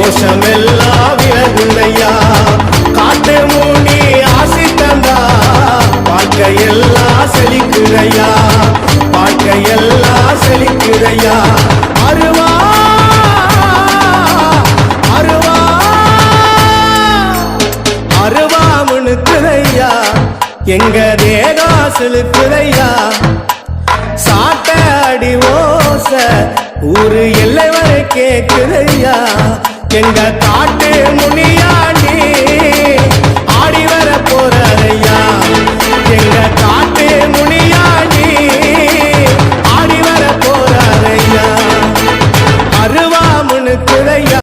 தோஷமெல்லாம் விலகுதையா காட்டு மூடி ஆசி தந்தா வாழ்க்கையெல்லாம் செழிக்குதையா வாழ்க்கையெல்லாம் செழிக்குதையா அருவா அருவா அருவா முணுக்குதையா எங்க தேகம் செலுக்குதையா சாட்ட அடி ஓச ஊரு எல்லை வரை கேக்குதையா எங்க காட்டு முனியா